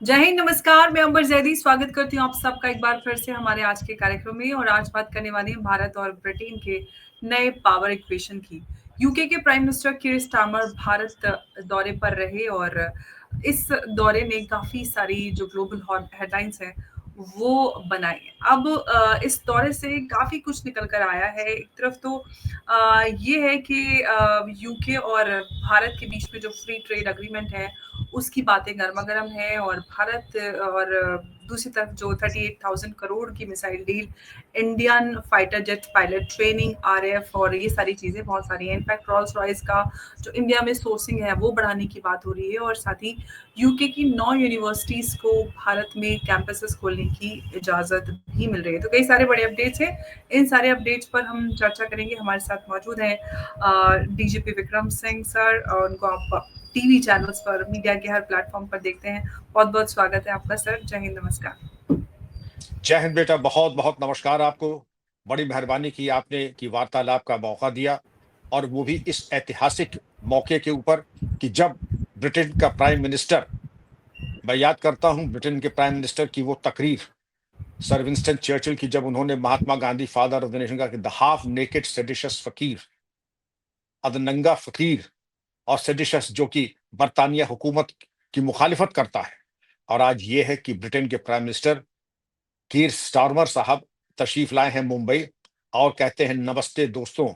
जय हिंद, नमस्कार। मैं अंबर जैदी स्वागत करती हूँ आप सबका एक बार फिर से हमारे आज के कार्यक्रम में। और आज बात करने वाली है भारत और ब्रिटेन के नए पावर इक्वेशन की। यूके के प्राइम मिनिस्टर कीर स्टारमर भारत दौरे पर रहे और इस दौरे ने काफी सारी जो ग्लोबल हेडलाइंस हैं वो बनाई है। अब इस दौरे से काफी कुछ निकल कर आया है। एक तरफ तो ये है कि यूके और भारत के बीच में जो फ्री ट्रेड अग्रीमेंट है उसकी बातें गर्मा-गर्म है। और भारत और दूसरी तरफ जो 38,000 करोड़ की missile deal, Indian fighter jet pilot training, RF और ये सारी चीज़ें बहुत सारी हैं। इनफैक्ट रोल्स रॉयस का जो इंडिया में सोर्सिंग है वो बढ़ाने की बात हो रही है। और साथ ही यूके की 9 यूनिवर्सिटीज़ को भारत में कैंपसेस खोलने की इजाज़त भी मिल रही है। तो कई सारे बड़े अपडेट्स हैं। इन सारे अपडेट्स पर हम चर्चा करेंगे। हमारे साथ मौजूद हैं डीजीपी विक्रम सिंह सर, और उनको आप टीवी चैनल्स पर, मीडिया के हर प्लेटफॉर्म पर देखते हैं। बहुत बहुत स्वागत है आपका सर। जय हिंद, नमस्कार। जय हिंद बेटा, बहुत बहुत नमस्कार आपको। बड़ी मेहरबानी की आपने कि वार्तालाप का मौका दिया, और वो भी इस ऐतिहासिक मौके के ऊपर कि जब ब्रिटेन का प्राइम मिनिस्टर, मैं याद करता हूं ब्रिटेन के प्राइम मिनिस्टर की वो तकरीर सर विंस्टन चर्चिल की, जब उन्होंने Mahatma Gandhi father of the nation का द हाफ नेकेड सेडिशस फकीर, अदनंगा फकीर और सेडिशस, जो कि बरतानिया हुकूमत की मुखालिफत करता है। और आज ये है कि ब्रिटेन के प्राइम मिनिस्टर कीर स्टारमर साहब तशरीफ लाए हैं मुंबई और कहते हैं नमस्ते दोस्तों,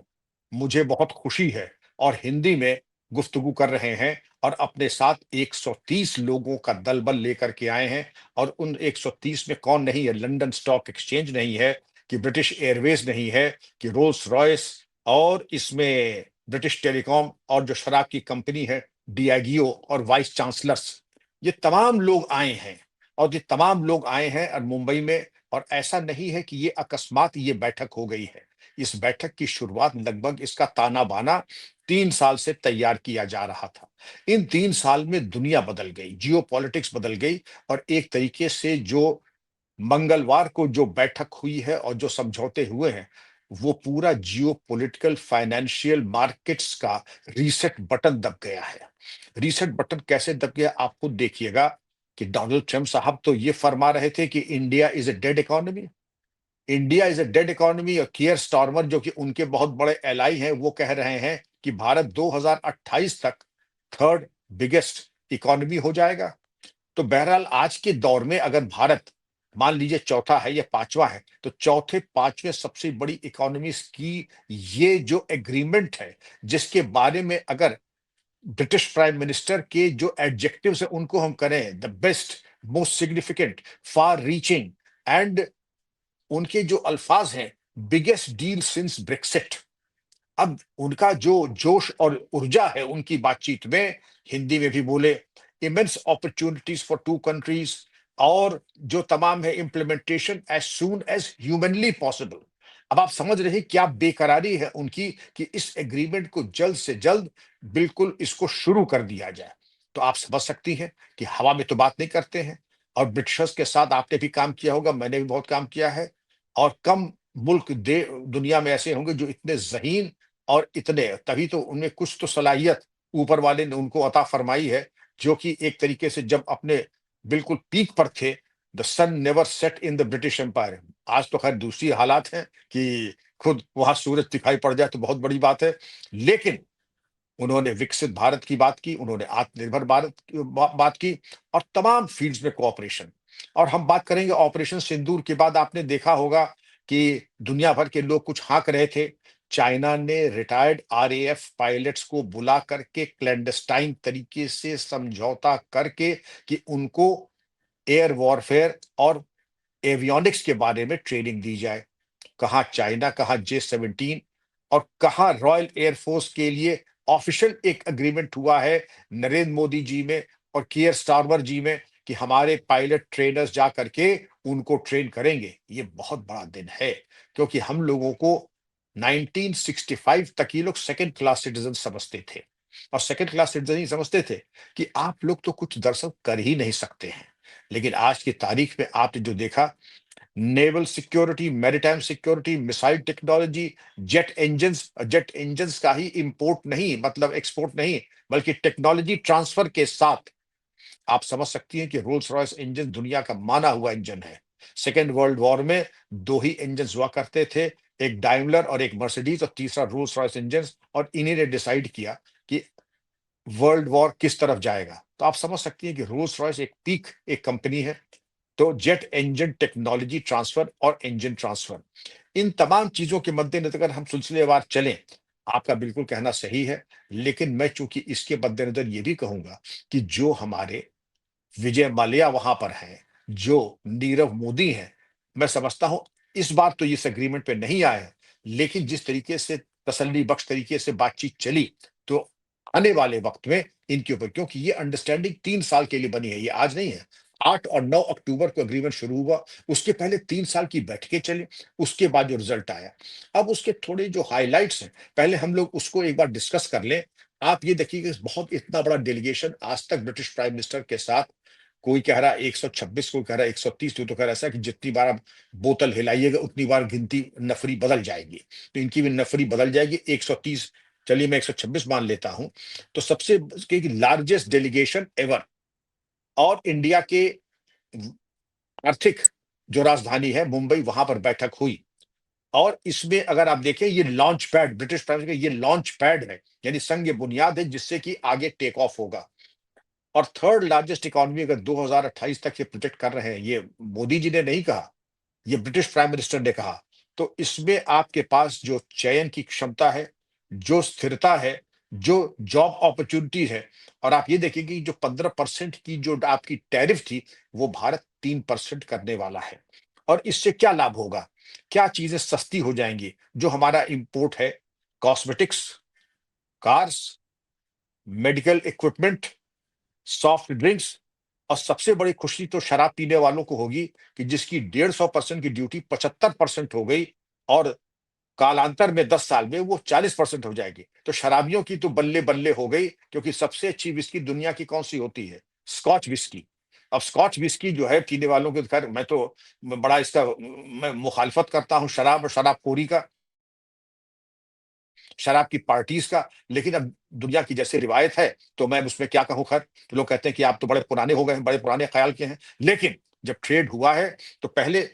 मुझे बहुत खुशी है, और हिंदी में गुफ्तगू कर रहे हैं और अपने साथ 130 लोगों का दल बल लेकर के आए हैं। और उन 130 में कौन नहीं है? लंदन स्टॉक एक्सचेंज नहीं है, कि ब्रिटिश एयरवेज नहीं है, कि रोल्स रॉयस, और इसमें ब्रिटिश टेलीकॉम, और जो शराब की कंपनी है डियागियो, और वाइस चांसलर्स, ये तमाम लोग आए हैं। और ये तमाम लोग आए हैं और मुंबई में, और ऐसा नहीं है कि ये अकस्मात ये बैठक हो गई है। इस बैठक की शुरुआत, लगभग इसका ताना बाना 3 साल से तैयार किया जा रहा था। इन 3 साल में दुनिया बदल गई, जियो पॉलिटिक्स बदल गई, और एक तरीके से जो मंगलवार को जो बैठक हुई है और जो समझौते हुए हैं, वो पूरा जियो पॉलिटिकल फाइनेंशियल मार्केट्स का रीसेट बटन दब गया है। रीसेट बटन कैसे दब गया आप खुद देखिएगा, कि डोनाल्ड ट्रंप साहब तो ये फरमा रहे थे कि India is a dead economy, India is a dead economy, और कियर स्टारमर जो कि उनके बहुत बड़े एलाई हैं, वो कह रहे हैं कि भारत 2028 तक थर्ड बिगेस्ट इकोनॉमी हो जाएगा। तो बहरहाल आज के दौर में अगर भारत मान लीजिए चौथा है या पांचवा है, तो चौथे पांचवें सबसे बड़ी इकोनॉमीज की ये जो एग्रीमेंट है, जिसके बारे में अगर ब्रिटिश प्राइम मिनिस्टर के जो एडजेक्टिव्स है उनको हम करें, the best, most significant, far reaching, and उनके जो अल्फाज हैं, बिगेस्ट डील सिंस ब्रेक्सिट। अब उनका जो जोश और ऊर्जा है उनकी बातचीत में, हिंदी में भी बोले, immense opportunities for two countries, और जो तमाम है implementation as soon as humanly possible. अब आप समझ रहे हैं क्या बेकरारी है उनकी, कि इस एग्रीमेंट को जल्द से जल्द बिल्कुल इसको शुरू कर दिया जाए। तो आप समझ सकती हैं कि हवा में तो बात नहीं करते हैं। और ब्रिटिशर्स के साथ आपने भी काम किया होगा, मैंने भी बहुत काम किया है, और कम मुल्क दे दुनिया में ऐसे होंगे जो इतने जहीन और इतने, तभी तो उनमें कुछ तो सलाहियत ऊपर वाले ने उनको अता फरमाई है, जो कि एक तरीके से जब अपने बिल्कुल पीक पर थे, the sun never set in the British empire. आज तो खैर दूसरी हालात हैं कि खुद वहां सूरज दिखाई पड़ जाए तो बहुत बड़ी बात है। लेकिन उन्होंने विकसित भारत की बात की, उन्होंने आत्मनिर्भर भारत की बात की, और तमाम फील्ड्स में कोऑपरेशन। और हम बात करेंगे ऑपरेशन सिंदूर के बाद, आपने देखा होगा कि दुनिया भर के लोग कुछ हाँक रहे थे। चाइना ने रिटायर्ड आरएएफ पायलट्स को बुला करके क्लैंडस्टाइन तरीके से समझौता करके कि उनको एयर वॉरफेयर और एवियोनिक्स के बारे में ट्रेनिंग दी जाए। कहाँ चाइना, कहाँ J-17, और कहाँ रॉयल एयरफोर्स के लिए ऑफिशियल एक एग्रीमेंट हुआ है नरेंद्र मोदी जी में और कियर स्टारमर जी में, कि हमारे पायलट ट्रेनर्स जा करके उनको ट्रेन करेंगे। ये बहुत बड़ा दिन है, क्योंकि हम लोगों को 1965 तक ये लोग सेकंड क्लास सिटीजन समझते थे, और सेकंड क्लास सिटीजन ही समझते थे कि आप लोग तो कुछ दरअसल कर ही नहीं सकते हैं। लेकिन आज की तारीख में आपने जो देखा, naval security, maritime security, missile technology, jet engines का ही इंपोर्ट नहीं, मतलब एक्सपोर्ट नहीं, बल्कि टेक्नोलॉजी ट्रांसफर के साथ आप समझ सकती हैं कि रोल्स रॉयस इंजन दुनिया का माना हुआ इंजन है। सेकेंड वर्ल्ड वॉर में 2 ही इंजन हुआ करते थे, एक डाइमलर और एक मर्सिडीज, और तीसरा रोल्स रॉयस इंजन, और इन्हीं ने डिसाइड किया कि वर्ल्ड वॉर किस तरफ जाएगा। तो आप समझ सकती हैं कि रोल्स रॉयस एक पीक एक कंपनी है। तो जेट इंजन टेक्नोलॉजी ट्रांसफर और इंजन ट्रांसफर, इन तमाम चीजों के मद्देनजर अगर हम सिलसिलेवार चलें, आपका बिल्कुल कहना सही है। लेकिन मैं चूंकि इसके मद्देनजर ये भी कहूंगा कि जो हमारे विजय माल्या वहां पर हैं, जो नीरव मोदी हैं, मैं समझता हूं इस बार तो इस एग्रीमेंट पे नहीं आए हैं, लेकिन जिस तरीके से तसल्ली बख्श तरीके से बातचीत चली, तो आने वाले वक्त में इनके ऊपर, क्योंकि ये अंडरस्टैंडिंग 3 साल के लिए बनी है, ये आज नहीं है। 8 और 9 अक्टूबर को एग्रीमेंट शुरू हुआ, उसके पहले 3 साल की बैठकें चली, उसके बाद जो रिजल्ट आया। अब उसके थोड़े जो हाइलाइट्स हैं, पहले हम लोग उसको एक बार डिस्कस कर लें। आप ये देखिए कि बहुत इतना बड़ा डेलीगेशन आज तक ब्रिटिश प्राइम मिनिस्टर के साथ, कोई कह रहा है 126, कोई कह रहा है 130, तो कह रहा है ऐसा कि जितनी बार आप बोतल हिलाइएगा उतनी बार गिनती नफरी बदल जाएगी। तो इनकी भी नफरी बदल जाएगी, 130, चलिए मैं 126 मान लेता हूं। तो सबसे लार्जेस्ट डेलीगेशन एवर, और इंडिया के आर्थिक जो राजधानी है मुंबई, वहां पर बैठक हुई। और इसमें अगर आप देखें, ये launch pad, British prime minister का ये लॉन्च पैड है, यानी संग बुनियाद है जिससे कि आगे टेक ऑफ होगा। और थर्ड लार्जेस्ट इकोनॉमी अगर 2028 तक ये प्रोजेक्ट कर रहे हैं, ये मोदी जी ने नहीं कहा, ये ब्रिटिश प्राइम मिनिस्टर ने कहा। तो इसमें आपके पास जो चयन की क्षमता है, जो स्थिरता है, जो जॉब अपॉर्चुनिटी है, और आप ये देखिए कि जो 15% की जो आपकी टैरिफ थी, वो भारत 3% करने वाला है। और इससे क्या लाभ होगा, क्या चीजें सस्ती हो जाएंगी, जो हमारा इंपोर्ट है, cosmetics, cars, medical equipment, soft drinks, और सबसे बड़ी खुशी तो शराब पीने वालों को होगी कि जिसकी 150% की ड्यूटी 75% हो गई, और कालांतर में 10 साल में वो 40% हो जाएगी। तो शराबियों की तो बल्ले बल्ले हो गई, क्योंकि सबसे अच्छी विस्की दुनिया की कौन सी होती है, स्कॉच विस्की। अब स्कॉच विस्की जो है पीने वालों के, खैर मैं तो बड़ा इसका मैं मुखालफत करता हूँ शराब और शराबखोरी का, शराब की पार्टीज का। लेकिन अब दुनिया की जैसे रिवायत है, तो मैं उसमें क्या कहूं। खैर, तो लोग कहते हैं कि आप तो बड़े पुराने हो गए हैं, बड़े पुराने ख्याल के हैं। लेकिन जब ट्रेड हुआ है, तो पहले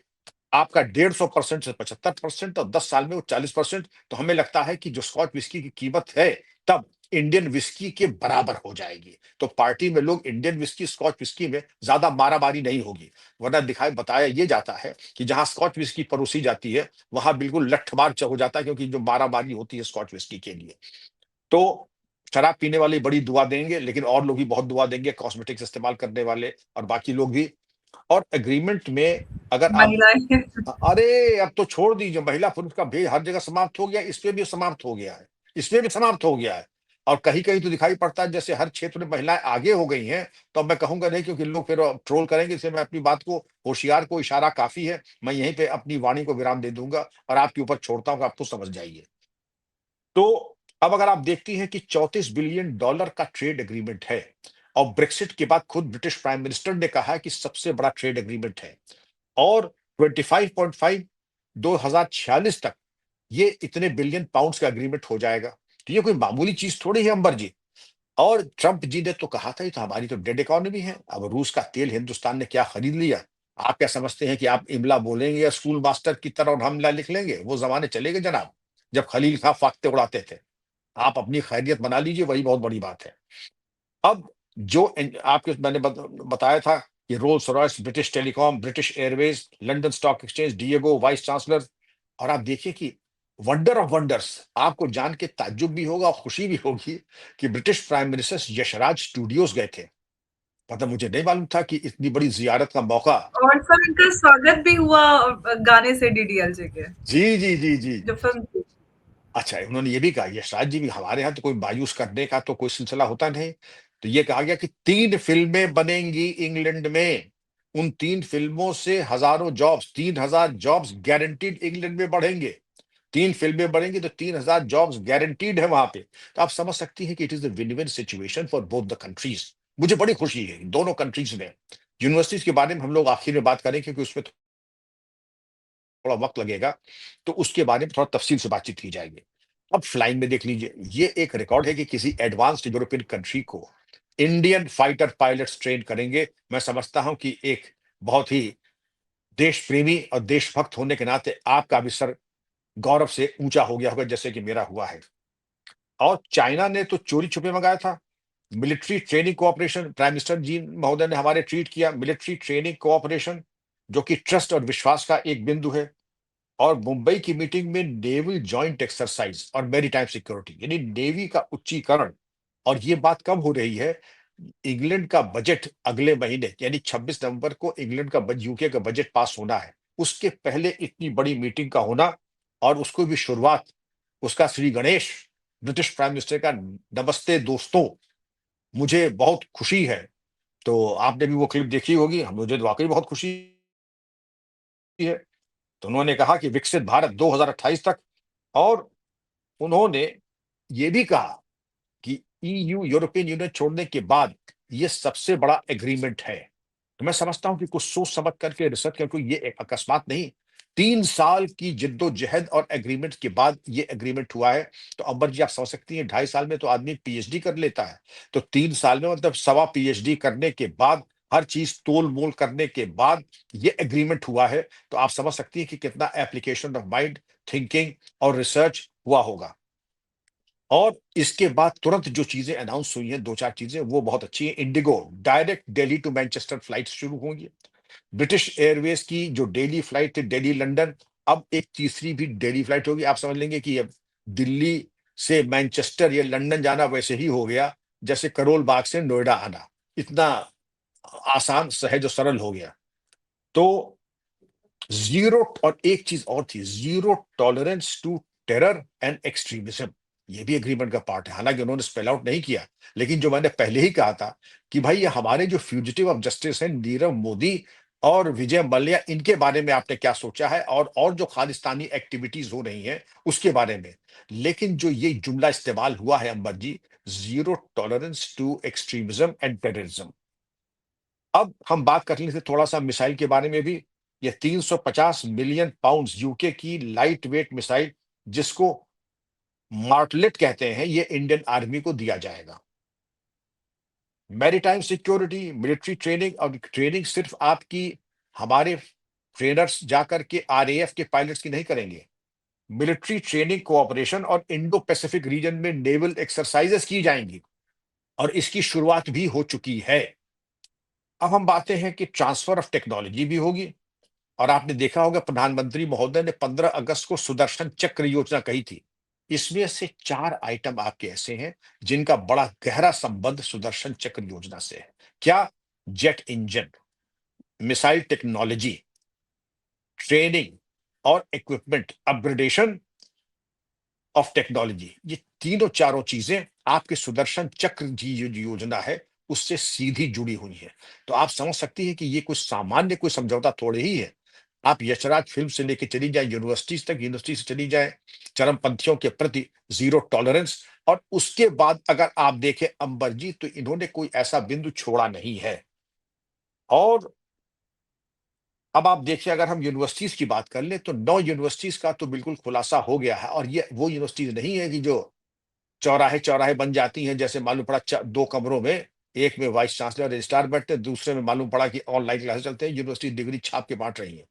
आपका 150% से 75%, और 10 साल में वो 40%। तो हमें लगता है कि जो स्कॉच विस्की की कीमत है, तब इंडियन विस्की के बराबर हो जाएगी। तो पार्टी में लोग इंडियन विस्की स्कॉच विस्की में ज्यादा मारामारी नहीं होगी। वरना दिखाई बताया ये जाता है कि जहां स्कॉच विस्की परोसी जाती है, वहां बिल्कुल लठमार हो जाता है, क्योंकि जो मारामारी होती है स्कॉच विस्की के लिए। तो शराब पीने वाले बड़ी दुआ देंगे, लेकिन और लोग भी बहुत दुआ देंगे, कॉस्मेटिक्स इस्तेमाल करने वाले और बाकी लोग भी। और एग्रीमेंट में अगर आप, महिलाएं। अरे अब तो छोड़ दीजिए, महिला पुरुष का भेद हर जगह समाप्त हो गया, इस पे भी समाप्त हो गया है, इसमें भी समाप्त हो गया है। और कहीं कहीं तो दिखाई पड़ता है जैसे हर क्षेत्र में महिलाएं आगे हो गई हैं। तो अब मैं कहूंगा नहीं, क्योंकि लोग फिर ट्रोल करेंगे, इसलिए मैं अपनी बात को, होशियार को इशारा काफी है, मैं यहीं पे अपनी वाणी को विराम दे दूंगा और आपके ऊपर छोड़ता हूँ कि आप तो समझ जाइए। तो अब अगर आप देखती हैं कि $34 बिलियन का ट्रेड एग्रीमेंट है, और ब्रेक्सिट के बाद खुद ब्रिटिश प्राइम मिनिस्टर ने कहा है कि सबसे बड़ा ट्रेड एग्रीमेंट है, और 25.5 2046 तक ये इतने बिलियन पाउंड्स का एग्रीमेंट हो जाएगा। तो ये कोई मामूली चीज थोड़ी है अंबर जी। और ट्रंप जी ने तो कहा था, ये तो हमारी तो डेड इकोनॉमी है, अब रूस का तेल हिंदुस्तान ने क्या खरीद लिया। आप क्या समझते हैं कि आप इमला बोलेंगे या स्कूल मास्टर की तरह और हमला लिख लेंगे? वो जमाने चले गए जनाब, जब खलील खां फाख्ते उड़ाते थे। आप अपनी खैरियत बना लीजिए, वही बहुत बड़ी बात है। अब जो आपके मैंने बताया था कि Rolls Royce, British telecom, British Airways, London stock exchange, Diego vice chancellor. और आप देखिए कि वंडर ऑफ वंडर्स, आपको जान के ताज्जुब भी होगा और खुशी भी होगी कि British prime minister Yashraj studios गए थे। मतलब मुझे नहीं मालूम था कि इतनी बड़ी जियारत का मौका। और सर इनका स्वागत भी हुआ गाने से डीडीएलजे के, जी जी जी जी। जो फिल्म थी। अच्छा, उन्होंने ये भी कहा, यशराज जी भी, हमारे यहाँ तो कोई मायूस करने का तो कोई सिलसिला होता नहीं। तो ये कहा गया कि 3 फिल्में बनेंगी इंग्लैंड में, उन 3 फिल्मों से हजारों जॉब्स, 3,000 जॉब्स गारंटीड इंग्लैंड में बढ़ेंगे। 3 फिल्में बनेंगी तो 3,000 जॉब्स गारंटीड है वहां पे। तो आप समझ सकती हैं कि it is the win win situation for both the countries. मुझे बड़ी खुशी है इन दोनों कंट्रीज में। यूनिवर्सिटीज के बारे में हम लोग आखिर में बात करें, क्योंकि उसमें थोड़ा वक्त लगेगा, तो उसके बारे में थोड़ा तफसील से बातचीत की जाएगी। अब फ्लाइंग में देख लीजिए, ये एक रिकॉर्ड है कि किसी एडवांस्ड यूरोपियन कंट्री को इंडियन फाइटर पायलट्स ट्रेन करेंगे। मैं समझता हूं कि एक बहुत ही देश प्रेमी और देशभक्त होने के नाते आपका भी सर गौरव से ऊंचा हो गया होगा, जैसे कि मेरा हुआ है। और चाइना ने तो चोरी छुपे मंगाया था। Military training cooperation, prime minister जी महोदय ने हमारे ट्वीट किया, मिलिट्री ट्रेनिंग कोऑपरेशन, जो कि ट्रस्ट और विश्वास का एक बिंदु है। और मुंबई की मीटिंग में नेवल जॉइंट एक्सरसाइज और मैरीटाइम सिक्योरिटी, यानी नेवी का उच्चीकरण। और ये बात कब हो रही है? इंग्लैंड का बजट अगले महीने यानी 26 नवंबर को इंग्लैंड का यूके का बजट पास होना है, उसके पहले इतनी बड़ी मीटिंग का होना, और उसको भी शुरुआत उसका Shri Ganesh British prime minister का नमस्ते दोस्तों, मुझे बहुत खुशी है। तो आपने भी वो क्लिप देखी होगी, मुझे तो वाकई बहुत खुशी है। तो उन्होंने कहा कि विकसित भारत 2028 तक, और उन्होंने ये भी कहा कि ईयू यूरोपियन यूनियन छोड़ने के बाद ये सबसे बड़ा एग्रीमेंट है। तो मैं समझता हूं कि कुछ सोच समझ करके रिसर्च करके, ये एक अकस्मात नहीं, 3 साल की जिद्दोजहद और एग्रीमेंट के बाद ये एग्रीमेंट हुआ है। तो अंबर जी आप समझ सकती हैं, 2.5 साल में तो आदमी पीएचडी कर लेता है, तो 3 साल में मतलब सवा पीएचडी करने के बाद, हर चीज तोल मोल करने के बाद ये एग्रीमेंट हुआ है। तो आप समझ सकती हैं कि कितना एप्लीकेशन ऑफ माइंड, थिंकिंग और रिसर्च हुआ होगा। और इसके बाद तुरंत जो चीजें अनाउंस हुई हैं, 2-4 चीजें वो बहुत अच्छी है। IndiGo direct Delhi to Manchester flight शुरू होंगी। ब्रिटिश एयरवेज की जो डेली फ्लाइट थी दिल्ली लंदन, अब एक तीसरी भी डेली फ्लाइट होगी। आप समझ लेंगे कि अब दिल्ली से मैनचेस्टर या लंदन जाना वैसे ही हो गया जैसे करोल बाग से नोएडा आना, इतना आसान, सहज और सरल हो गया। तो जीरो, और एक चीज और थी, zero tolerance to terror and extremism, ये भी एग्रीमेंट का पार्ट है। हालांकि उन्होंने स्पेल आउट नहीं किया, लेकिन जो मैंने पहले ही कहा था कि भाई ये हमारे जो फ्यूजिटिव ऑफ जस्टिस हैं नीरव मोदी और विजय मल्ल्या, इनके बारे में आपने क्या सोचा है, और जो खालिस्तानी एक्टिविटीज हो रही हैं उसके बारे में। लेकिन जो ये जुमला इस्तेमाल हुआ है Ambar ji, zero tolerance to extremism and terrorism. अब हम बात कर लेते थोड़ा सा मिसाइल के बारे में भी। ये 350 मिलियन पाउंड्स यूके की लाइट वेट मिसाइल, जिसको मार्टलेट कहते हैं, ये इंडियन आर्मी को दिया जाएगा। मैरीटाइम सिक्योरिटी, मिलिट्री ट्रेनिंग, और ट्रेनिंग सिर्फ आपकी हमारे ट्रेनर्स जाकर के आरएएफ के पायलट्स की नहीं करेंगे। मिलिट्री ट्रेनिंग कोऑपरेशन और इंडो पैसिफिक रीजन में नेवल एक्सरसाइजेस की जाएंगी, और इसकी शुरुआत भी हो चुकी है। अब हम बातें हैं कि ट्रांसफर ऑफ टेक्नोलॉजी भी होगी। और आपने देखा होगा प्रधानमंत्री महोदय ने 15 अगस्त को सुदर्शन चक्र योजना कही थी। इसमें से 4 आइटम आपके ऐसे हैं जिनका बड़ा गहरा संबंध सुदर्शन चक्र योजना से है। क्या? Jet engine, missile technology, training और इक्विपमेंट अपग्रेडेशन ऑफ टेक्नोलॉजी, ये तीनों चारों चीजें आपके सुदर्शन चक्र जी जो योजना है उससे सीधी जुड़ी हुई है। तो आप समझ सकती हैं कि ये कुछ सामान्य कोई समझौता थोड़े ही है। आप यशराज फिल्म से लेके चली जाए यूनिवर्सिटीज तक, यूनिवर्सिटी से चली जाए चरमपंथियों के प्रति जीरो टॉलरेंस, और उसके बाद अगर आप देखें अंबर जी, तो इन्होंने कोई ऐसा बिंदु छोड़ा नहीं है। और अब आप देखिए, अगर हम यूनिवर्सिटीज की बात कर लें तो 9 यूनिवर्सिटीज का तो बिल्कुल खुलासा हो गया है। और ये वो यूनिवर्सिटीज नहीं है कि जो चौराहे चौराहे बन जाती हैं, जैसे मालूम पड़ा 2 कमरों में, एक में वाइस चांसलर रजिस्ट्रार बैठते हैं, दूसरे में मालूम पड़ा कि ऑनलाइन क्लासेस चलते हैं, यूनिवर्सिटी डिग्री छाप के बांट रही है।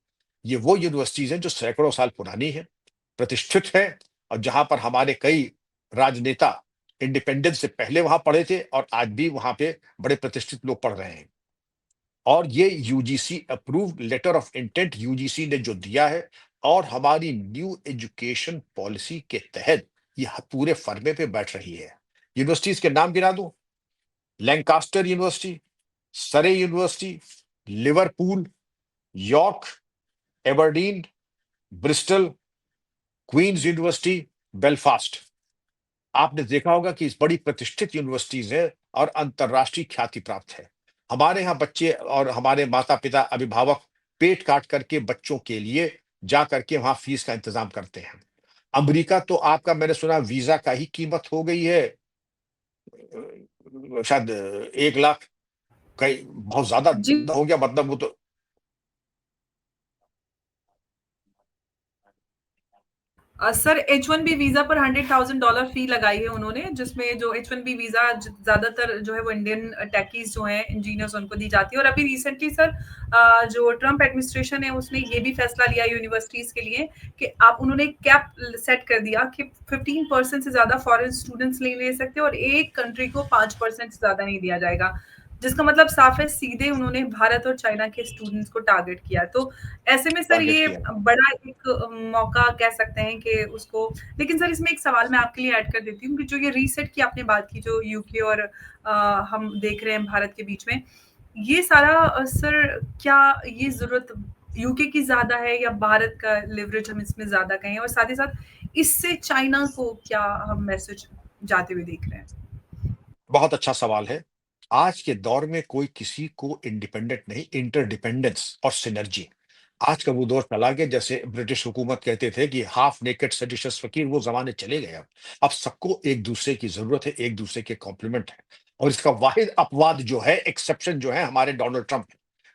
ये वो यूनिवर्सिटीज हैं जो सैकड़ों साल पुरानी है, प्रतिष्ठित है, और जहां पर हमारे कई राजनेता इंडिपेंडेंस से पहले वहां पढ़े थे, और आज भी वहां पे बड़े प्रतिष्ठित लोग पढ़ रहे हैं। और ये UGC approved letter of intent UGC ने जो दिया है, और हमारी न्यू एजुकेशन पॉलिसी के तहत ये पूरे फर्मे पे बैठ रही है। यूनिवर्सिटीज के नाम गिना दूं, Lancaster University, Surrey University, Liverpool, York, Aberdeen, Bristol, Queen's University, Belfast. आपने देखा होगा कि इस बड़ी प्रतिष्ठित यूनिवर्सिटीज है और अंतरराष्ट्रीय ख्याति प्राप्त है। हमारे यहाँ बच्चे और हमारे माता पिता अभिभावक पेट काट करके बच्चों के लिए जा करके वहां फीस का इंतजाम करते हैं। अमेरिका तो आपका, मैंने सुना वीजा का ही कीमत हो गई है शायद 1 लाख, कई बहुत ज्यादा जी। हो गया, मतलब वो तो। सर H1B वीजा पर $100,000 फी लगाई है उन्होंने, जिसमें जो H1B वीजा ज्यादातर जो है वो इंडियन टेकीज जो हैं इंजीनियर्स उनको दी जाती है। और अभी रिसेंटली सर जो ट्रम्प एडमिनिस्ट्रेशन है उसने ये भी फैसला लिया यूनिवर्सिटीज के लिए कि आप उन्होंने कैप सेट कर दिया कि 15% से ज्यादा फॉरेन स्टूडेंट्स नहीं ले सकते और एक कंट्री को 5% से ज्यादा नहीं दिया जाएगा, जिसका मतलब साफ है सीधे उन्होंने भारत और चाइना के स्टूडेंट्स को टारगेट किया। तो ऐसे में सर टारगेट ये किया। बड़ा एक मौका कह सकते हैं कि उसको। लेकिन सर इसमें एक सवाल मैं आपके लिए ऐड कर देती हूँ कि जो ये रीसेट की आपने बात की, जो यूके और हम देख रहे हैं भारत के बीच में, ये सारा सर क्या ये जरूरत यूके की ज्यादा है या भारत का लिवरेज हम इसमें ज्यादा कहें, और साथ ही साथ इससे चाइना को क्या हम मैसेज जाते हुए देख रहे हैं? बहुत अच्छा सवाल है। आज के दौर में कोई किसी को इंडिपेंडेंट नहीं, इंटरडिपेंडेंस और सिनर्जी। आज का वो दौर चला गया, जैसे ब्रिटिश हुकूमत कहते थे कि हाफ नेकेड सेडिशियस फकीर, वो जमाने चले गए। अब सबको एक दूसरे की जरूरत है, एक दूसरे के कॉम्प्लीमेंट है। और इसका वाहिद अपवाद जो है, एक्सेप्शन जो है, हमारे डोनाल्ड ट्रंप,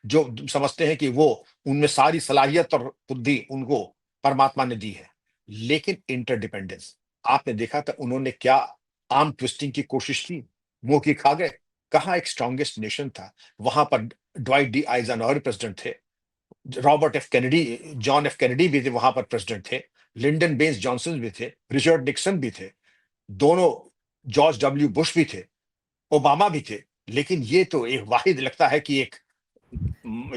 जो समझते हैं कि वो उनमें सारी सलाहियत और बुद्धि उनको परमात्मा ने दी है। लेकिन इंटरडिपेंडेंस, आपने देखा था उन्होंने क्या आर्म ट्विस्टिंग की कोशिश की, मुंह की खा गए। कहाँ एक स्ट्रॉन्गेस्ट नेशन था, वहां पर ड्वाइट डी आइजनहॉवर प्रेसिडेंट थे, Robert F Kennedy, John F Kennedy भी थे वहां पर प्रेसिडेंट थे, लिंडन बेंस जॉनसन भी थे, रिचर्ड निक्सन भी थे, दोनों जॉर्ज डब्ल्यू बुश भी थे, ओबामा भी थे। लेकिन ये तो एक वाहिद लगता है कि एक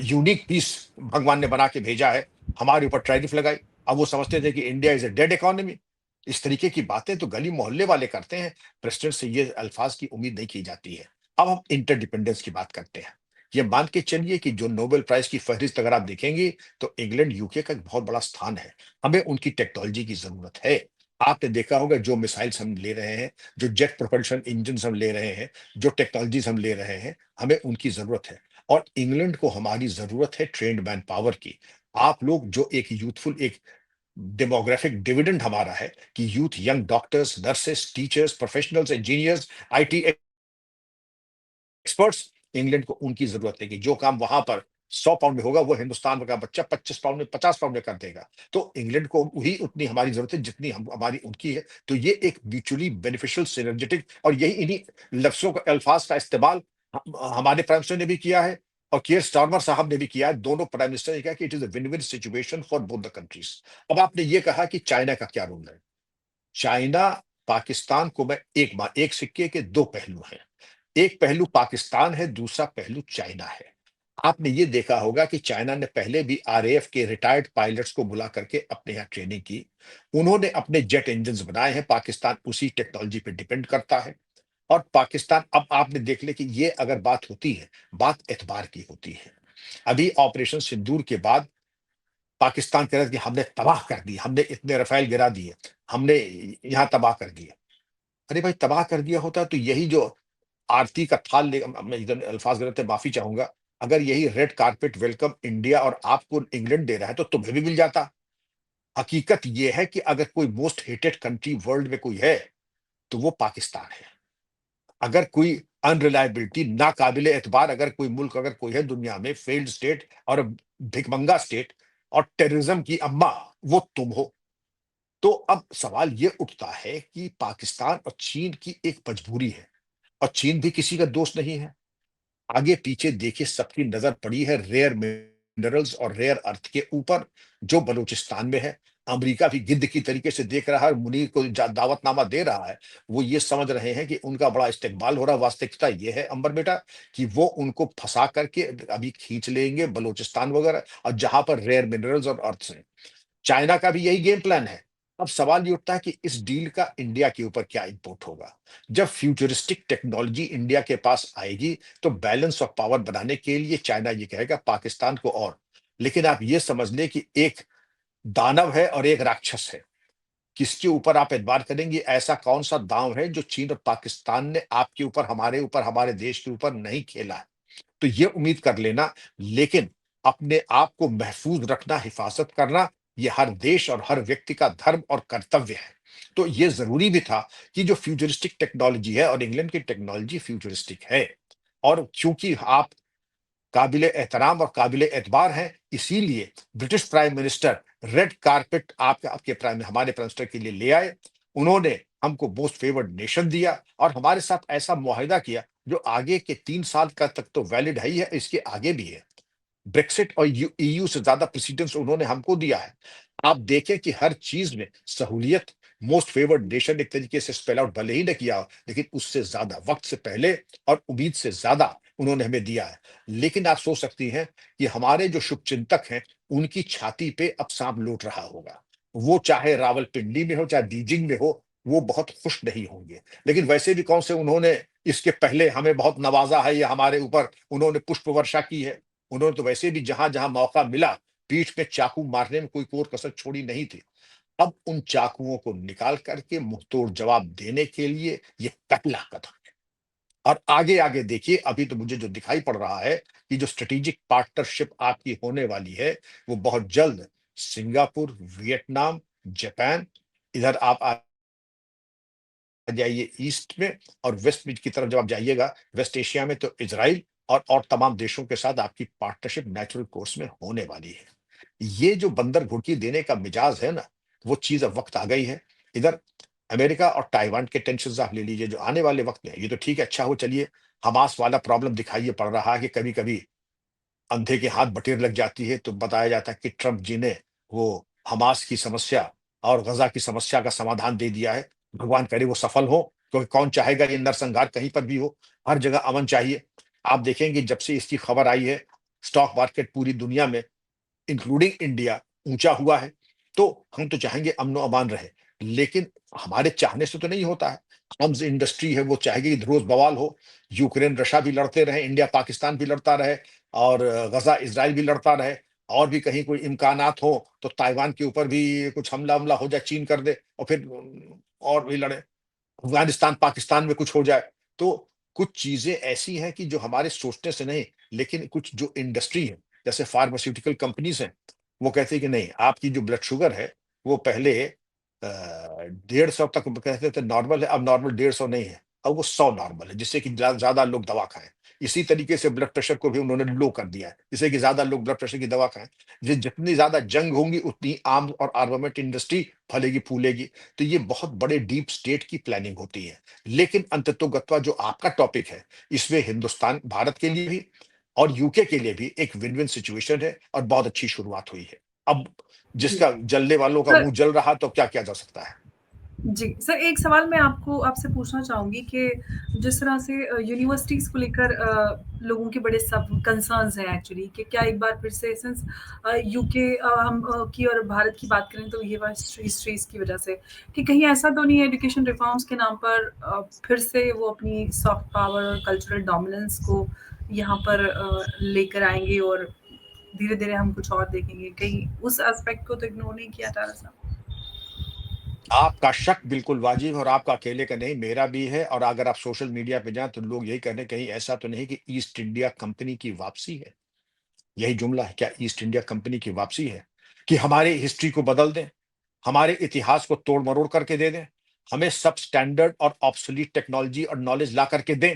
यूनिक पीस भगवान ने बना के भेजा है, हमारे ऊपर टैरिफ लगाई। अब वो समझते थे कि India is a dead economy. इस तरीके की बातें तो गली मोहल्ले वाले करते हैं, प्रेसिडेंट से ये अल्फाज की उम्मीद नहीं की जाती है। अब हम इंटरडिपेंडेंस की बात करते हैं। ये मान के चलिए कि जो नोबेल प्राइज की फहरिस्त अगर आप देखेंगे तो इंग्लैंड यूके का एक बहुत बड़ा स्थान है। हमें उनकी टेक्नोलॉजी की जरूरत है। आपने देखा होगा जो मिसाइल्स हम ले रहे हैं, जो जेट प्रोपल्शन इंजन हम ले रहे हैं, जो टेक्नोलॉजीज हम ले रहे हैं, हमें उनकी जरूरत है। और इंग्लैंड को हमारी जरूरत है ट्रेन्ड मैन पावर की। आप लोग जो एक यूथफुल, एक डेमोग्राफिक डिविडेंड हमारा है कि youth, young doctors, nurses, teachers, professionals, engineers, IT experts, England को उनकी जरूरत है कि जो काम वहां पर 100 पाउंड में होगा वो हिंदुस्तान का बच्चा 25 पाउंड में, 50 पाउंड में कर देगा। तो इंग्लैंड को ही उतनी हमारी जरूरत है जितनी हम हमारी उनकी है। तो ये एक म्यूचुअली बेनिफिशियल सिनर्जेटिक, और यही इन्हीं लफ्जों का, अल्फाज का इस्तेमाल हमारे प्राइम मिनिस्टर ने भी किया है और कियर स्टारमर साहब ने भी किया है। दोनों प्राइम मिनिस्टर ने कहा कि it is a win win situation for both the countries. अब आपने ये कहा कि चाइना का क्या रोल है। चाइना, पाकिस्तान को मैं एक सिक्के के दो पहलू हैं। एक पहलू पाकिस्तान है, दूसरा पहलू चाइना है। आपने ये देखा होगा कि चाइना ने पहले भी आरएएफ के रिटायर्ड पायलट्स को बुला करके अपने यहाँ ट्रेनिंग की। उन्होंने अपने जेट इंजन बनाए हैं, पाकिस्तान उसी टेक्नोलॉजी पे डिपेंड करता है। और पाकिस्तान, अब आपने देख ले कि ये अगर बात होती है, बात एतबार की होती है। अभी ऑपरेशन सिंदूर के बाद पाकिस्तान कह रहा है कि हमने तबाह कर दिया, हमने इतने रफेल गिरा दिए, हमने यहाँ तबाह कर दिया। अरे भाई, तबाह कर दिया होता तो यही जो आरती का थाल ले, मैं इधर अल्फाज गलत है माफी चाहूंगा, अगर यही रेड कारपेट वेलकम इंडिया और आपको इंग्लैंड दे रहा है तो तुम्हें भी मिल जाता। हकीकत यह है कि अगर कोई मोस्ट हेटेड कंट्री वर्ल्ड में कोई है तो वो पाकिस्तान है। अगर कोई अनरिलायबिलिटी, नाकाबिले एतबार अगर कोई मुल्क, अगर कोई है दुनिया में, फेल्ड स्टेट और भिकमंगा स्टेट और टेररिज्म की अम्मा, वो तुम हो। तो अब सवाल ये उठता है कि पाकिस्तान और चीन की एक मजबूरी है, और चीन भी किसी का दोस्त नहीं है। आगे पीछे देखिए, सबकी नजर पड़ी है रेयर मिनरल्स और रेयर अर्थ के ऊपर, जो बलूचिस्तान में है। अमेरिका भी गिद्ध की तरीके से देख रहा है, मुनीर को दावतनामा दे रहा है। वो ये समझ रहे हैं कि उनका बड़ा इस्तेकबाल हो रहा है। वास्तविकता ये है अंबर बेटा कि वो उनको फंसा करके अभी खींच लेंगे बलूचिस्तान वगैरह, और जहां पर रेयर मिनरल्स और अर्थ हैं। चाइना का भी यही गेम प्लान है। अब सवाल ये उठता है कि इस डील का इंडिया के ऊपर क्या इम्पोर्ट होगा। जब फ्यूचरिस्टिक टेक्नोलॉजी इंडिया के पास आएगी तो बैलेंस ऑफ पावर बनाने के लिए चाइना ये कहेगा पाकिस्तान को और। लेकिन आप ये समझ लें कि एक दानव है और एक राक्षस है। किसके ऊपर आप एतबार करेंगे? ऐसा कौन सा दांव है जो चीन और पाकिस्तान ने आपके ऊपर, हमारे ऊपर, हमारे देश के ऊपर नहीं खेला है? तो ये उम्मीद कर लेना। लेकिन अपने आप को महफूज रखना, हिफाजत करना, ये हर देश और हर व्यक्ति का धर्म और कर्तव्य है। तो ये जरूरी भी था कि जो फ्यूचरिस्टिक टेक्नोलॉजी है, और इंग्लैंड की टेक्नोलॉजी फ्यूचरिस्टिक है, और क्योंकि आप काबिले एहतराम और काबिले एतबार हैं। इसीलिए British prime minister red carpet आपके प्राइम हमारे प्राइम मिनिस्टर के लिए ले आए। उन्होंने हमको मोस्ट फेवर्ड नेशन दिया और हमारे साथ ऐसा मुआहिदा किया जो आगे के 3 साल का तक तो वैलिड है ही है, इसके आगे भी है। ब्रेक्सिट और ईयू से ज्यादा प्रेसिडेंस उन्होंने हमको दिया है। आप देखें कि हर चीज में सहूलियत, मोस्ट फेवर्ड नेशन एक तरीके से स्पेल आउट भले ही न किया हो, लेकिन उससे ज्यादा वक्त से पहले और उम्मीद से ज्यादा उन्होंने हमें दिया है। लेकिन आप सोच सकती हैं कि हमारे जो शुभचिंतक हैं उनकी छाती पे अब सांप लौट रहा होगा। वो चाहे रावलपिंडी में हो चाहे बीजिंग में हो, वो बहुत खुश नहीं होंगे। लेकिन वैसे भी कौन से उन्होंने इसके पहले हमें बहुत नवाजा है या हमारे ऊपर उन्होंने पुष्प वर्षा की है। उन्होंने तो वैसे भी जहां जहां मौका मिला पीठ पे चाकू मारने में कोई कोर कसर छोड़ी नहीं थी। अब उन चाकुओं को निकाल करके मुंहतोड़ जवाब देने के लिए ये पहला कदम है। और आगे आगे देखिए, अभी तो मुझे जो दिखाई पड़ रहा है कि जो स्ट्रेटेजिक पार्टनरशिप आपकी होने वाली है वो बहुत जल्द सिंगापुर, वियतनाम, जापान, इधर आप आ जाइए ईस्ट में, और वेस्ट में की तरफ जब आप जाइएगा वेस्ट एशिया में, तो इजराइल और तमाम देशों के साथ आपकी पार्टनरशिप नेचुरल कोर्स में होने वाली है। ये जो बंदर घुड़की देने का मिजाज है ना, वो चीज अब वक्त आ गई है। इधर अमेरिका और ताइवान के टेंशन आप ले लीजिए जो आने वाले वक्त में, ये तो ठीक है, अच्छा हो, चलिए। हमास वाला प्रॉब्लम दिखाई पड़ रहा है कि कभी कभी अंधे के हाथ बटेर लग जाती है। तो बताया जाता है कि ट्रंप जी ने वो हमास की समस्या और गजा की समस्या का समाधान दे दिया है। भगवान करे वो सफल हो, क्योंकि कौन चाहेगा ये नरसंहार कहीं पर भी हो। हर जगह अमन चाहिए। आप देखेंगे जब से इसकी खबर आई है, स्टॉक मार्केट पूरी दुनिया में इंक्लूडिंग इंडिया ऊंचा हुआ है। तो हम तो चाहेंगे अमनो अमान रहे, लेकिन हमारे चाहने से तो नहीं होता है। आर्म्स इंडस्ट्री है वो चाहेगी कि रोज बवाल हो। यूक्रेन रशिया भी लड़ते रहे, इंडिया पाकिस्तान भी लड़ता रहे, और गजा इसराइल भी लड़ता रहे। और भी कहीं कोई इम्कानात हो तो ताइवान के ऊपर भी कुछ हमला हमला हो जाए, चीन कर दे और फिर और भी लड़े। अफगानिस्तान पाकिस्तान में कुछ हो जाए। तो कुछ चीजें ऐसी हैं कि जो हमारे सोचने से नहीं, लेकिन कुछ जो इंडस्ट्री है जैसे फार्मास्यूटिकल कंपनीज हैं, वो कहते हैं कि नहीं, आपकी जो ब्लड शुगर है वो पहले 150 तक कहते थे नॉर्मल है, अब नॉर्मल 150 नहीं है, अब वो 100 नॉर्मल है, जिससे कि ज्यादा लोग दवा खाएं। इसी तरीके से ब्लड प्रेशर को भी उन्होंने लो कर दिया है, जिससे कि ज्यादा लोग ब्लड प्रेशर की दवा खाएं। जितनी ज्यादा जंग होंगी उतनी आर्म्स और आर्मामेंट इंडस्ट्री फलेगी फूलेगी। तो ये बहुत बड़े डीप स्टेट की प्लानिंग होती है। लेकिन अंततोगत्वा जो आपका टॉपिक है, इसमें हिंदुस्तान, भारत के लिए भी और यूके के लिए भी एक विन विन सिचुएशन है और बहुत अच्छी शुरुआत हुई है। अब जी। जिसका जलने वालों का सर मुंह जल रहा, तो क्या किया जा सकता है। जी, सर एक सवाल मैं आपसे पूछना चाहूँगी कि जिस तरह से यूनिवर्सिटीज़ को लेकर लोगों के बड़े सब कंसर्न्स हैं एक्चुअली कि क्या एक बार फिर से सिंस यूके हम की और भारत की बात करें तो ये हिस्ट्रीज़ की वजह से कि कहीं ऐसा तो नहीं है एजुकेशन रिफॉर्म्स के नाम पर फिर से वो अपनी सॉफ्ट पावर और कल्चरल डोमिनेंस को यहाँ पर लेकर आएँगे और धीरे-धीरे हम कुछ और देखेंगे। कहीं उस एस्पेक्ट को तो इग्नोर नहीं किया जा रहा। आपका शक बिल्कुल वाजिब, और आपका अकेले का नहीं, मेरा भी है। और अगर आप सोशल मीडिया पे जाएं तो लोग यही कहने, कहीं ऐसा तो नहीं कि ईस्ट इंडिया कंपनी की वापसी है। यही जुमला है, क्या ईस्ट इंडिया कंपनी की वापसी है कि हमारे हिस्ट्री को बदल दें, हमारे इतिहास को तोड़ मरोड़ करके दे दें, हमें सब स्टैंडर्ड और ऑब्सोलीट टेक्नोलॉजी और नॉलेज ला करके दें,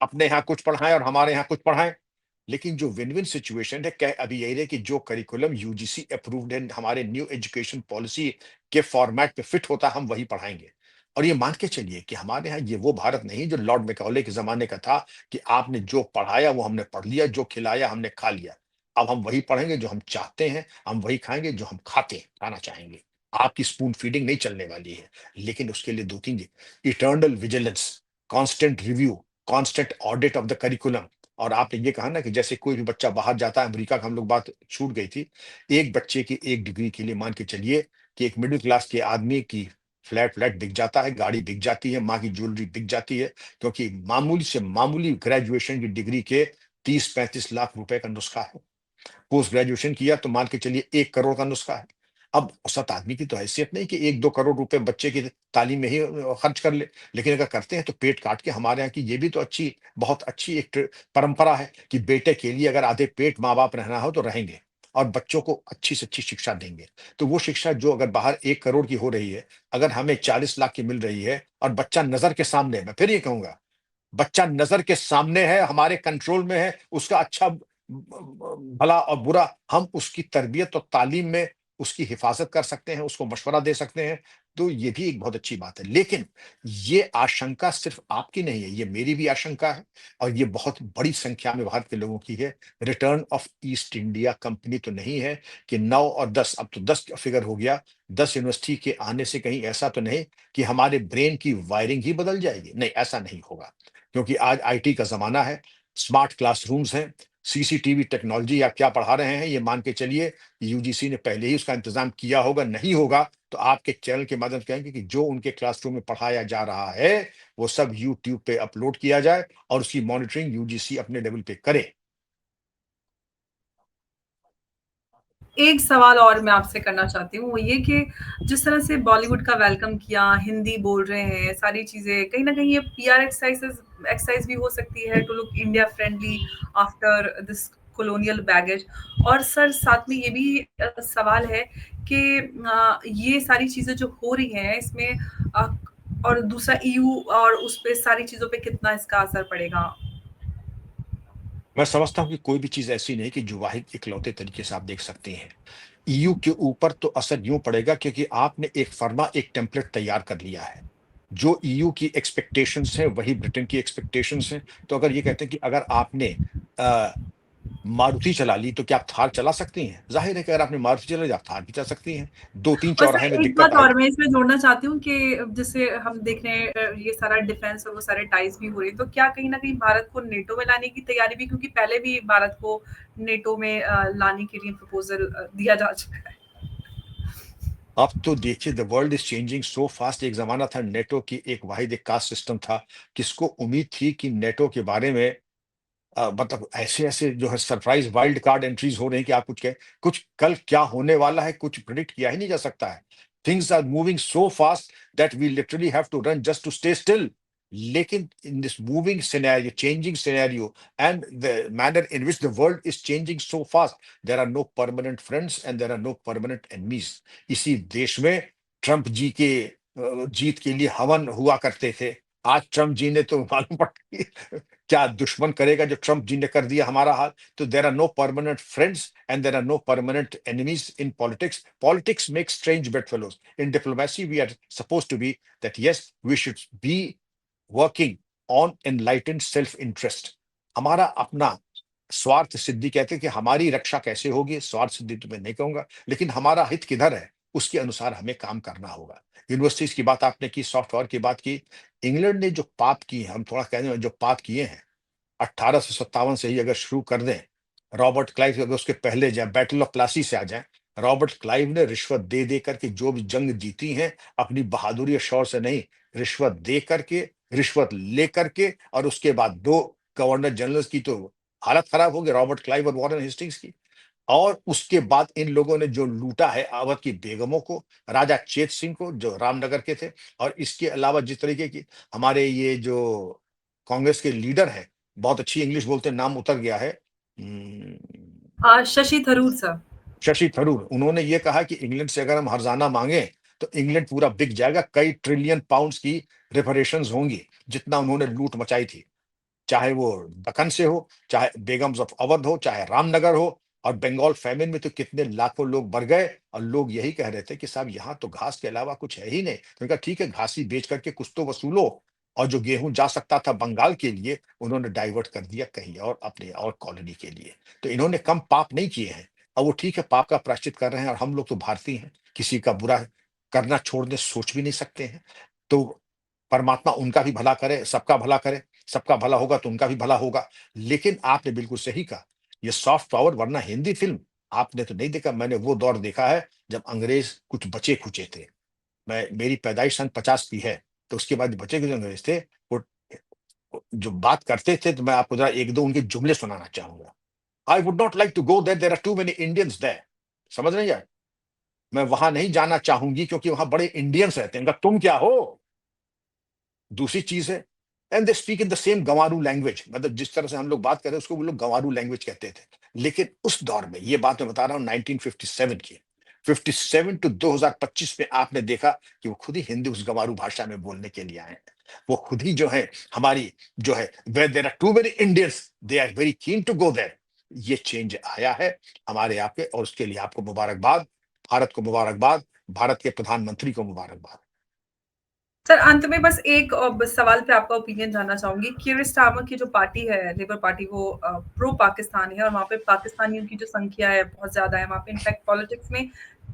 अपने यहाँ कुछ पढ़ाएं और हमारे यहाँ कुछ पढ़ाएं। लेकिन जो विन विन सिचुएशन है, क्या अभी यही रहे कि जो करिकुलम यूजीसी अप्रूव्ड है, हमारे न्यू एजुकेशन पॉलिसी के फॉर्मेट पे फिट होता है, हम वही पढ़ाएंगे। और ये मान के चलिए कि हमारे यहाँ ये वो भारत नहीं जो लॉर्ड मैकॉले के जमाने का था कि आपने जो पढ़ाया वो हमने पढ़ लिया, जो खिलाया हमने खा लिया। अब हम वही पढ़ेंगे जो हम चाहते हैं, हम वही खाएंगे जो हम खाना चाहेंगे। आपकी स्पून फीडिंग नहीं चलने वाली है। लेकिन उसके लिए दो तीन चीज: eternal vigilance, constant review, constant audit of the curriculum. और आपने ये कहा ना कि जैसे कोई भी बच्चा बाहर जाता है, अमेरिका का हम लोग बात छूट गई थी, एक बच्चे की एक डिग्री के लिए मान के चलिए कि एक मिडिल क्लास के आदमी की फ्लैट फ्लैट बिक जाता है, गाड़ी बिक जाती है, माँ की ज्वेलरी बिक जाती है, क्योंकि मामूली से मामूली ग्रेजुएशन की डिग्री के 30-35 लाख रुपए का नुस्खा है। पोस्ट ग्रेजुएशन किया तो मान के चलिए 1 करोड़ का नुस्खा है। अब औसत आदमी की तो हैसियत नहीं कि 1-2 करोड़ रुपए बच्चे की तालीम में ही खर्च कर ले। लेकिन अगर करते हैं तो पेट काट के। हमारे यहाँ की ये भी तो अच्छी, बहुत अच्छी एक परंपरा है कि बेटे के लिए अगर आधे पेट माँ बाप रहना हो तो रहेंगे और बच्चों को अच्छी से अच्छी शिक्षा देंगे। तो वो शिक्षा जो अगर बाहर 1 करोड़ की हो रही है, अगर हमें 40 लाख की मिल रही है और बच्चा नजर के सामने, मैं फिर ये कहूंगा बच्चा नजर के सामने है, हमारे कंट्रोल में है, उसका अच्छा भला और बुरा हम उसकी तरबियत और तालीम में उसकी हिफाजत कर सकते हैं, उसको मशवरा दे सकते हैं। तो ये भी एक बहुत अच्छी बात है। लेकिन ये आशंका सिर्फ आपकी नहीं है, ये मेरी भी आशंका है और ये बहुत बड़ी संख्या में भारत के लोगों की है। Return of east India company तो नहीं है कि 9 और 10, अब तो 10 का फिगर हो गया, 10 यूनिवर्सिटी के आने से कहीं ऐसा तो नहीं कि हमारे ब्रेन की वायरिंग ही बदल जाएगी। नहीं, ऐसा नहीं होगा, क्योंकि आज आईटी का जमाना है, स्मार्ट क्लासरूम्स हैं, सीसीटीवी टेक्नोलॉजी आप क्या पढ़ा रहे हैं ये मान के चलिए यूजीसी ने पहले ही उसका इंतजाम किया होगा। नहीं होगा तो आपके चैनल के माध्यम से कहेंगे कि जो उनके क्लासरूम में पढ़ाया जा रहा है वो सब यूट्यूब पे अपलोड किया जाए और उसकी मॉनिटरिंग यूजीसी अपने लेवल पे करे। एक सवाल और मैं आपसे करना चाहती हूँ, वो ये कि जिस तरह से बॉलीवुड का वेलकम किया, हिंदी बोल रहे हैं, सारी चीज़ें कहीं न कहीं ये पीआर एक्सरसाइज़ भी हो सकती है to look India friendly after this colonial baggage. और सर साथ में ये भी सवाल है कि ये सारी चीज़ें जो हो रही हैं इसमें अ, और दूसरा ईयू और उस पे सारी चीज़ों पे कितना इसका असर पड़ेगा? मैं समझता हूं कि कोई भी चीज ऐसी नहीं कि जो वाहिद इकलौते तरीके से आप देख सकते हैं। ईयू के ऊपर तो असर यूं पड़ेगा क्योंकि आपने एक टेम्पलेट तैयार कर लिया है। जो ईयू की एक्सपेक्टेशंस हैं वही ब्रिटेन की एक्सपेक्टेशंस हैं। तो अगर ये कहते हैं कि अगर आपने मारुति चला ली तो क्या आप थार चला सकती हैं? जाहिर है कि अगर आपने मारुति चला ली आप थार भी चला सकती हैं। दो तीन और चौराहे में सर एक दिक्कत बात आई। और मैं इसमें जोड़ना चाहती हूँ कि जैसे हम देख रहे हैं ये सारा डिफेंस और वो सारे टाइज भी हो रही है, तो क्या कहीं ना कहीं भारत को नेटो में लाने की तैयारी भी, क्योंकि पहले भी भारत को नेटो में लाने के लिए प्रपोजल दिया जा चुका है। अब तो देखिए the world is changing so fast. एक जमाना था नेटो की एक वाहिद एक कास्ट सिस्टम था। किसको उम्मीद थी कि नेटो के बारे में मतलब ऐसे ऐसे जो है सरप्राइज वाइल्ड कार्ड एंट्रीज हो रही हैं कि आप कुछ कहें, कुछ कल क्या होने वाला है कुछ प्रिडिक्ट किया ही नहीं जा सकता है। Things are moving so fast that we literally have to run just to stay still. लेकिन in this moving scenario, changing scenario and the manner in which the world is changing so fast, there are no permanent friends and there are no permanent enemies. इसी देश में Trump जी के जीत के लिए हवन हुआ करते थे। आज ट्रंप जी ने तो मालूम पड़ा क्या दुश्मन करेगा जो ट्रंप जी ने कर दिया हमारा हाल। तो there are no permanent friends and there are no permanent enemies in politics. Politics make strange bedfellows. In diplomacy we are suppose to be that yes we should be working on enlightened self interest. हमारा अपना स्वार्थ सिद्धि, कहते हैं कि हमारी रक्षा कैसे होगी, स्वार्थ सिद्धि तो मैं नहीं कहूंगा, लेकिन हमारा हित किधर है उसके अनुसार हमें काम करना होगा। यूनिवर्सिटीज की बात आपने की, सॉफ्टवेयर की बात की। इंग्लैंड ने जो पाप किए हैं, हम थोड़ा कहने में जो पाप किए हैं 1857 से ही अगर शुरू कर दें, रॉबर्ट क्लाइव अगर उसके पहले जाए, बैटल ऑफ प्लासी से आ जाए, रॉबर्ट क्लाइव ने रिश्वत दे दे करके जो भी जंग जीती हैं अपनी बहादुरी और शौर से नहीं, रिश्वत दे करके, रिश्वत ले करके। और उसके बाद दो गवर्नर जनरल्स की तो हालत खराब हो गई, रॉबर्ट क्लाइव और वॉरेन हेस्टिंग्स की। और उसके बाद इन लोगों ने जो लूटा है अवध की बेगमों को, राजा चेत सिंह को जो रामनगर के थे, और इसके अलावा जिस तरीके की हमारे ये जो कांग्रेस के लीडर है, बहुत अच्छी इंग्लिश बोलते हैं, नाम उतर गया है, शशि थरूर सर। शशि थरूर, उन्होंने ये कहा कि इंग्लैंड से अगर हम हर्जाना मांगे तो इंग्लैंड पूरा बिक जाएगा, कई ट्रिलियन पाउंड्स की रिपरेशंस होंगी जितना उन्होंने लूट मचाई थी। चाहे वो दक्कन से हो, चाहे बेगम्स ऑफ अवध हो, चाहे रामनगर हो। और बंगाल फैमिन में तो कितने लाखों लोग मर गए और लोग यही कह रहे थे कि साहब यहाँ तो घास के अलावा कुछ है ही नहीं। तो उनका ठीक है घास ही बेच करके कुछ तो वसूलो। और जो गेहूं जा सकता था बंगाल के लिए उन्होंने डाइवर्ट कर दिया कहीं और, अपने और कॉलोनी के लिए। तो इन्होंने कम पाप नहीं किए हैं। और वो ठीक है पाप का प्रायश्चित कर रहे हैं, और हम लोग तो भारतीय हैं, किसी का बुरा करना छोड़ने सोच भी नहीं सकते हैं। तो परमात्मा उनका भी भला करे, सबका भला करे। सबका भला होगा तो उनका भी भला होगा। लेकिन आपने बिल्कुल सही कहा, ये सॉफ्ट पावर, वरना हिंदी फिल्म आपने तो नहीं देखा, मैंने वो दौर देखा है जब अंग्रेज कुछ बचे खुचे थे। मेरी पैदाइश सन 50 की है, तो उसके बाद बचे खुचे अंग्रेज थे, वो जो बात करते थे, तो मैं आपको जरा एक दो उनके जुमले सुनाना चाहूंगा। I would not like to go there are too many Indians there. समझ रहे हैं? मैं वहां नहीं जाना चाहूंगी क्योंकि वहां बड़े इंडियंस रहते हैं। इनका तुम क्या हो? दूसरी चीज है, and they speak in the same गंवारू लैंग्वेज, मतलब जिस तरह से हम लोग बात कर रहे हैं उसको वो लोग गंवारू लैंग्वेज कहते थे। लेकिन उस दौर में, ये बात मैं बता रहा हूँ 1957 की, 57 टू 2025 में आपने देखा कि वो खुद ही हिंदी उस गंवारू भाषा में बोलने के लिए आए हैं। वो खुद ही जो है हमारी जो है where there are too many Indians they are very keen to go there. ये चेंज आया है हमारे यहाँ पे, और उसके लिए आपको मुबारकबाद, भारत को मुबारकबाद, भारत के प्रधानमंत्री को मुबारकबाद। सर, अंत में बस एक सवाल पे आपका ओपिनियन जानना चाहूंगी। कीर स्टारमर की जो पार्टी है, लेबर पार्टी, वो प्रो पाकिस्तान है और वहाँ पे पाकिस्तानियों की जो संख्या है बहुत ज्यादा है। वहाँ पे इनफैक्ट पॉलिटिक्स में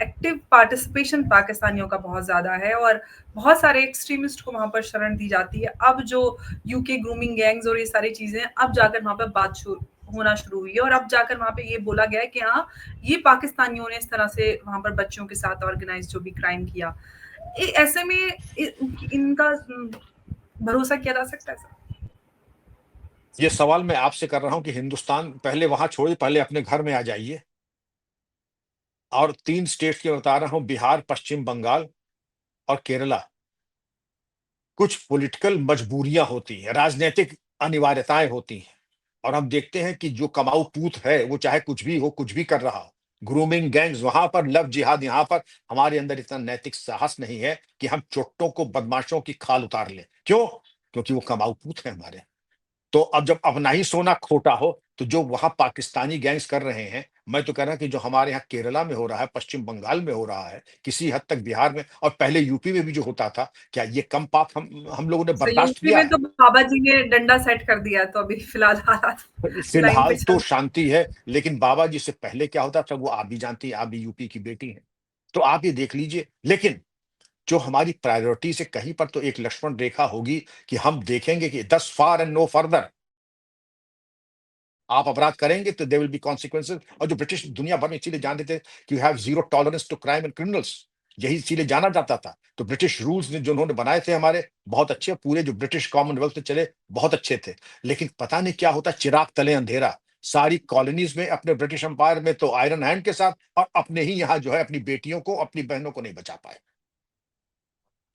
एक्टिव पार्टिसिपेशन पाकिस्तानियों का बहुत ज्यादा है और बहुत सारे एक्सट्रीमिस्ट को वहां पर शरण दी जाती है। अब जो यूके ग्रूमिंग गैंग्स और ये सारी चीजें, अब जाकर वहां पर बात होना शुरू हुई है और अब जाकर वहां पे ये बोला गया है कि हाँ, ये पाकिस्तानियों ने इस तरह से वहां पर बच्चों के साथ ऑर्गेनाइज जो भी क्राइम किया। ऐसे में इनका भरोसा किया जा सकता है सर? ये सवाल मैं आपसे कर रहा हूं कि हिंदुस्तान पहले वहां छोड़िए, पहले अपने घर में आ जाइए। और 3 स्टेट की बता रहा हूं, बिहार, पश्चिम बंगाल और केरला। कुछ पॉलिटिकल मजबूरियां होती हैं, राजनीतिक अनिवार्यताएं होती हैं, और हम देखते हैं कि जो कमाऊ पूत है वो चाहे कुछ भी हो, कुछ भी कर रहा हो। ग्रूमिंग गैंग्स वहां पर, लव जिहाद यहाँ पर। हमारे अंदर इतना नैतिक साहस नहीं है कि हम चोट्टों को, बदमाशों की खाल उतार लें। क्यों? क्योंकि वो कमाऊ पूत है हमारे। तो अब जब अपना ही सोना खोटा हो, तो जो वहां पाकिस्तानी गैंग्स कर रहे हैं, मैं तो कह रहा कि जो हमारे यहाँ केरला में हो रहा है, पश्चिम बंगाल में हो रहा है, किसी हद तक बिहार में, और पहले यूपी में भी जो होता था, क्या ये कम पाप हम लोगों ने सर, बर्दाश्त यूपी किया में है? तो बाबा जी ने डंडा सेट कर दिया, तो अभी फिलहाल हालात लाइन पे फिलहाल तो चल। शांति है, लेकिन बाबा जी से पहले क्या होता था वो आप भी जानती हैं, आप भी यूपी की बेटी हैं, तो आप ये देख लीजिए। लेकिन जो हमारी प्रायोरिटी से कहीं पर तो एक लक्ष्मण रेखा होगी कि हम देखेंगे कि दस फार एंड नो फर्दर। आप अपराध करेंगे तो देयर विल बी कॉन्सिक्वेंसेस। और जो ब्रिटिश दुनिया भर में इसीलिए जानते थे कि you have zero tolerance to crime and criminals, यही इसीलिए जाना जाता था। तो ब्रिटिश रूल्स ने जो उन्होंने बनाए थे हमारे, बहुत अच्छे, पूरे जो ब्रिटिश कॉमनवेल्थ में चले, बहुत अच्छे थे। लेकिन पता नहीं क्या होता, चिराग तले अंधेरा। सारी कॉलोनीज में, अपने ब्रिटिश एम्पायर में तो आयरन हैंड के साथ, और अपने ही यहाँ जो है अपनी बेटियों को, अपनी बहनों को नहीं बचा पाए।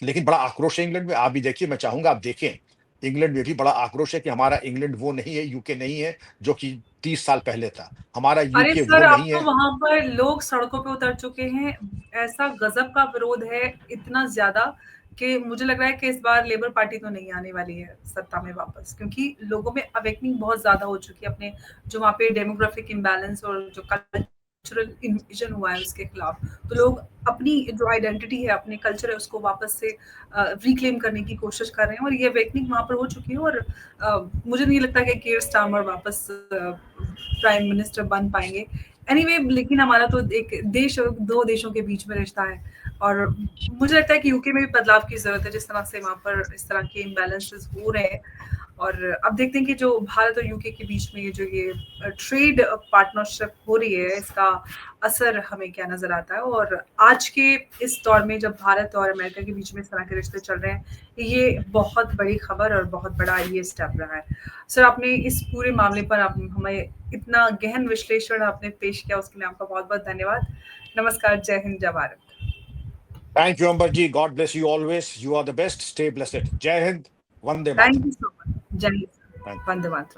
लेकिन बड़ा आक्रोश है इंग्लैंड में, आप भी देखिए, मैं चाहूंगा आप देखें। इंग्लैंड में भी बड़ा आक्रोश है कि हमारा इंग्लैंड वो नहीं है, यूके नहीं है जो कि 30 साल पहले था। हमारा अरे यूके सर, वो अब नहीं तो है। वहां पर लोग सड़कों पे उतर चुके हैं। ऐसा गजब का विरोध है, इतना ज्यादा, कि मुझे लग रहा है कि इस बार लेबर पार्टी तो नहीं आने वाली है सत्ता में वापस, क्योंकि लोगों में अवेकनिंग बहुत ज्यादा हो चुकी है अपने जो वहाँ पे डेमोग्राफिक इम्बैलेंस और जो कल्चरल इन्विजन हुआ है उसके खिलाफ। तो लोग अपनी जो आइडेंटिटी है, अपने कल्चर है, उसको वापस से रिक्लेम करने की कोशिश कर रहे हैं और ये अवेकनिंग वहां पर हो चुकी है। और मुझे नहीं लगता कि कीर स्टारमर वापस प्राइम मिनिस्टर बन पाएंगे। एनीवे, लेकिन हमारा तो एक देश और दो देशों के बीच में रिश्ता है और मुझे लगता है कि यूके में भी बदलाव की जरूरत है, जिस तरह से वहां पर इस तरह के इम्बैलेंसेस हो रहे हैं। और अब देखते हैं कि जो भारत और यूके के बीच में जो ये ट्रेड पार्टनरशिप हो रही है, इसका असर हमें क्या नजर आता है। और आज के इस दौर में जब भारत और अमेरिका के बीच में इस तरह के रिश्ते चल रहे हैं, ये बहुत बड़ी खबर और बहुत बड़ा ये स्टेप रहा है। सर, आपने इस पूरे मामले पर आप हमें इतना गहन विश्लेषण आपने पेश किया, उसके लिए आपका बहुत बहुत धन्यवाद। नमस्कार, जय हिंद, जय Bharat. Thank you Ambar ji, God bless you always, you are the best, stay blessed. जय हिंद, वंदे थैंक मातरम। You so much. जय हिंद, थैंक वंदे मातरम।